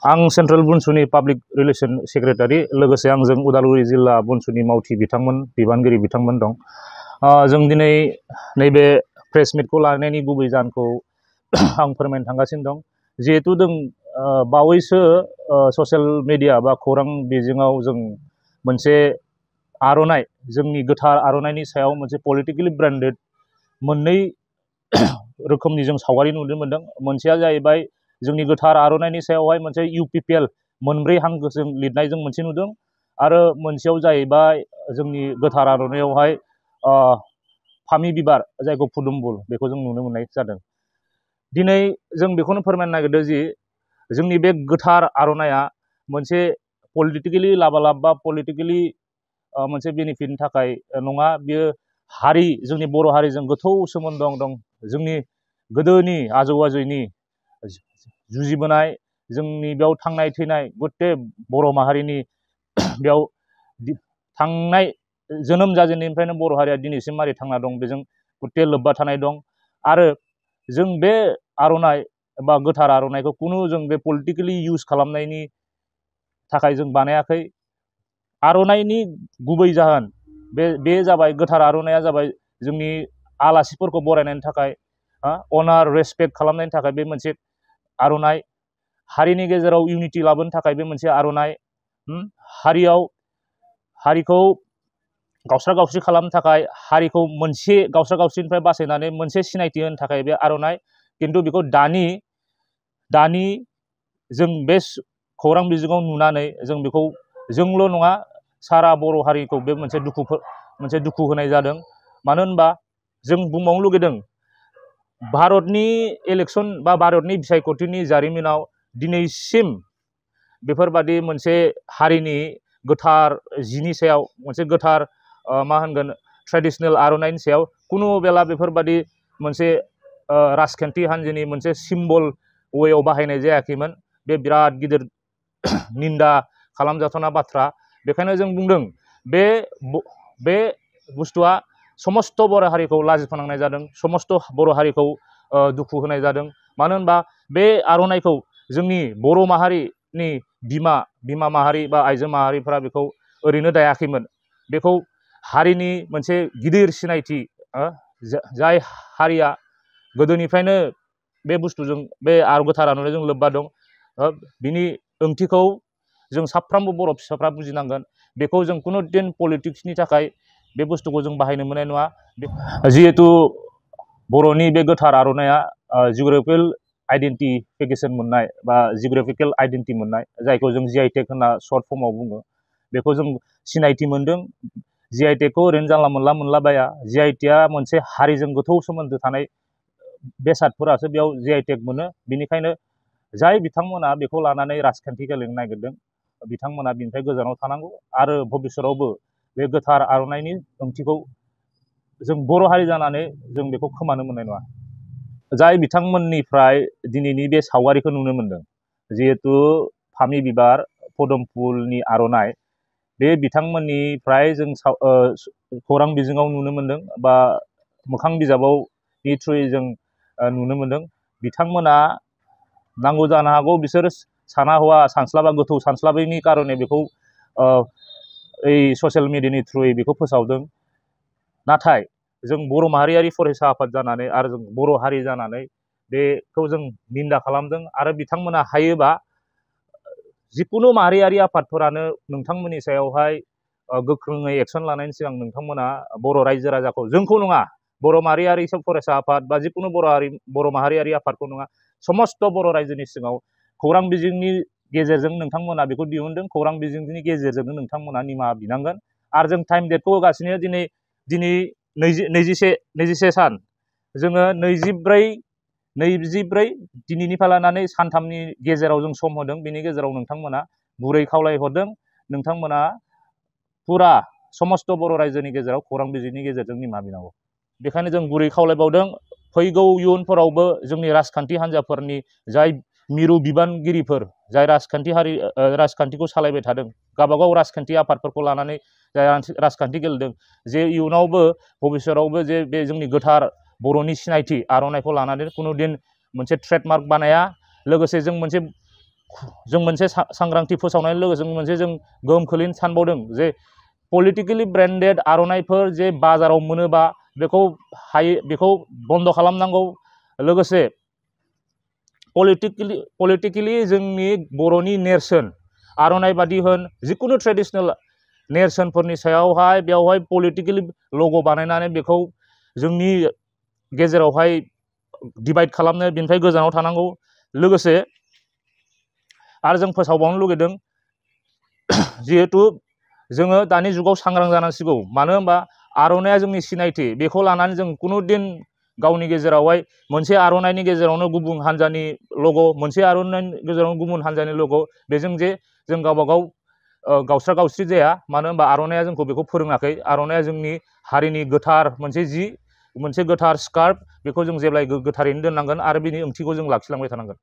आं central बुनसुनि public relation secretary लोगोसे आंजों उदालगुरि जिल्ला बुनसुनि मावथि बिथांमोन बिबानगिरि बिथांमोन दं। जों दिनै नैबे प्रेस मिटखौ लानायनि गुबै जाहोनखौ आं फोरमायनो थांगासिनो दं। जिहेतु जों बावैसो ससियेल मिडिया बा खौरां बिजोङाव जों मोनसे आर'नाइ जोंनि गोथार आर'नाइनि सायाव मोनसे पलिटिकेलि ब्रेन्डेड मोननै रोखोमनि जों सावगारि नुनो मोन्दों। मोनसेया जाहैबाय जोंनि गोथार आर'नाइनि सायावहाय मोनसे UPPL मोनब्रै हांखोजों लिरनाय जों मोनसे नुदों आरो मोनसेयाव जाहैबाय जोंनि गोथार आर'नाइयावहाय फामि बिबार जायखौ फुदुमबुल बेखौ जों नुनो मोननाय जादों। दिनै जों बेखौनो फोरमायनो नागिरदों जि जोंनि बे गोथार आर'नाइया मोनसे पलिटिकेलि लाबालाब बा पलिटिकेलि मोनसे बेनिफिटनि थाखाय नङा। बियो हारि जोंनि बर' हारिजों गोथौ सोमोन्दो दं। जोंनि गोदोनि आजौ आजैनि जुजिबोनाय जोंनि बेयाव थांनाय थैनाय गथे बर' माहारिनि बेयाव थांनाय जोनोम जाजेननिफ्रायनो बर' हारिया दिनैसिम मारै थांना दं बेजों गथे लोब्बा थानाय दं। आरो जों बे आर'नाइ बा गोथार आर'नाइखौ खुनु जों बे पलिटिकेलि इउज खालामनायनि थाखाय जों बानायाखै। आर'नाइनि गुबै जाहोन बे जाबाय गोथार आर'नाइया जाबाय जोंनि आलासिफोरखौ बरायनायनि थाखाय अनार रेसपेक्ट खालामनायनि थाखाय बे मोनसे आर'नाइ। हारिनि गेजेराव इउनिटि लाबोनो थाखाय बे मोनसे आर'नाइ। हारिखौ गावस्रा गावस्रि खालामनो थाखाय हारिखौ मोनसे गावस्रा गावस्रिनिफ्राय बासायनानै मोनसे सिनायथि होनो थाखाय बे आर'नाइ। खिन्थु बेखौ दानि जों बे खौरां बिजोङाव नुनानै जों बेखौ जोंल' नङा सारा बर' हारिखौ बे मोनसे दुखु होनाय जादों। मानो होनबा जों बुंबावनो लुगैदों भारतनि इलेक्सन बा भारतनि बिसायख'थिनि जारिमिनाव दिनैसिम बेफोरबादि मोनसे हारिनि गोथार जिनि सायाव मोनसे गोथार मा होनगोन ट्रेडिशनेल आर'नाइनि सायाव खुनु बेला बेफोरबादि मोनसे राजखान्थि हान्जानि मोनसे सिम्बल वेयाव बाहायनाय जायाखैमोन। बे बिराद गिदिर निन्दा खालामजाथावना बाथ्रा। बेखायनो जों बुंदों बे बुस्थुआ समस्त बर' हारिखौ लाजि फोनांनाय जादों, समस्त बर' हारिखौ दुखु होनाय जादों। मानो होनबा बे आर'नाइखौ जोंनि बर' माहारिनि बिमा माहारि बा आइजो माहारिफ्रा बेखौ ओरैनो दायाखैमोन। बेखौ हारिनि मोनसे गिदिर सिनायथि जाय हारिया गोदोनिफ्रायनो बे बुस्थुजों बे गोथार आर'नाइजों लोब्बा दं। बिनि ओंथिखौ जों साफ्रोमबो बर' फिसाफ्रा बुजिनांगोन। बेखौ जों खुनु दिन पलिटिक्सनि थाखाय बे बुस्थुखौ जों बाहायनो मोननाय नङा। जिहेतु बर'नि बे गोथार आर'नाइया जिअग्राफिकेल आइडेन्टिफिकेसन मोननाय बा जिअग्राफिकेल आइडेन्टिटि मोननाय जायखौ जों GI टेग होनना सर्ट फर्माव बुङो, बेखौ जों सिनायथि मोनदों। GI टेगखौ ओरैनो जानला मोनला मोनलाबाया। GI टेगआ मोनसे हारिजों गोथौ सोमोन्दो थानाय बेसादफोरासो बेयाव GI टेग मोनो। बेनिखायनो जाय बिथांमोना बेखौ लानानै राजखान्थि गेलेनो नागिरदों बिथांमोना बिनिफ्राय गोजानाव थानांगौ आरो भबिष्यतावबो बे गोथार आर'नाइनि ओंथिखौ जों बर' हारि जानानै जों बेखौ खोमानो मोननाय नङा। जाय बिथांमोननिफ्राय दिनैनि बे सावगारिखौ नुनो मोनदों जिहेतु फामि बिबार पदम फुलनि आर'नाइ, बे बिथांमोननिफ्राय जों खौरां बिजोङाव नुनो मोनदों बा मोखां बिजाबावनि थ्रुयै जों नुनो मोनदों। बिथांमोना नांगौ जानो हागौ बिसोर साना हौवा सानस्लाबा गोथौ सानस्लाबैनि कारणे बेखौ ससियेल मिडियानि थ्रुयै बेखौ फोसावदों। नाथाय जों बर' माहारियारि फरायसा आफाद जानानै आरो जों बर' हारि जानानै बेखौ जों निन्दा खालामदों। आरो बिथांमोना हायोबा जिकुनु माहारियारि आफादफोरानो नोंथांमोननि सायावहाय गोख्रोङै एक्सन लानायनि सिगां नोंथांमोना बर' रायजो राजाखौ, जोंखौ नङा, बर' माहारियारि फरायसा आफाद बा जिकुनु बर' माहारियारि आफादखौ नङा, समस्त बर' रायजोनि सिगाङाव खौरां बिजोंनि गेजेरजों नोंथांमोना बेखौ दिहुनदों। खौरां बिजोंनि गेजेरजोंनो नोंथांमोना निमाहा बिनांगोन। आरो जों टाइम डेटखौ होगासिनो दिनै 21 सान, जोङो 24 दिनैनिफ्राय लानानै सानथामनि गेजेराव जों सम होदों। बेनि गेजेराव नोंथांमोना गुरै खावलायहरदों नोंथांमोना फुरा समस्त बर' रायजोनि गेजेराव खौरां बिजोंनि गेजेरजों निमाहा बिनांगौ। बेखायनो जों गुरै खावलायबावदों फैगौ इयुनफोरावबो जोंनि राजखान्थि हान्जाफोरनि जाय मिरु बिबानगिरिफोर जाय राजखान्थिखौ सालायबाय थादों, गावबागाव राजखान्थि आफादफोरखौ लानानै जाय राजखान्थि गेलेदों, जे इयुनावबो भबिष्यतावबो जे बे जोंनि गोथार बर'नि सिनायथि आर'नाइखौ लानानै खुनु दिन मोनसे ट्रेडमार्क बानाया। लोगोसे जों मोनसे जों मोनसे सांग्रांथि फोसावनायजों लोगोसे मोनसे जों गोहोम खोलैनो सानबावदों जे पलिटिकेलि ब्रेन्डेड आर'नाइफोर जे बाजाराव मोनोबा बेखौ बन्द' खालामनांगौ। लोगोसे पलिटिकेलि जोंनि बर'नि नेरसोन आर'नाइ बादि होन जिखुनु ट्रेडिशनेल नेरसोनफोरनि सायावहाय बेवहाय पलिटिकेलि लग' बानायनानै बेखौ जोंनि गेजेरावहाय डिभाइड खालामनो बेनिफ्राय गोजानाव थानांगौ। लोगोसे आरो जों फोसावबावनो लुगैदों जिहेथु जोङो दानि जुगाव सांग्रां जानांसिगौ। मानो होनबा आर'नाइया जोंनि सिनायथि, बेखौ लानानै जों कुनु दिन गावनि गेजेरावहाय मोनसे आर'नाइनि गेजेरावनो गुबुन हान्जानि लग', मोनसे आर'नाइनि गेजेरावनो गुबुन हान्जानि लग', बेजों जे जों गावबा गाव गावस्रा गावस्रि जाया। मानो होनबा आर'नाइया जोंखौ बेखौ फोरोङाखै। आर'नाइया जोंनि हारिनि गोथार मोनसे जि, मोनसे गोथार स्कार्फ, बेखौ जों जेब्लायबो गोथारैनो दोननांगोन आरो बिनि ओंथिखौ जों लाखिलांबाय थानांगोन।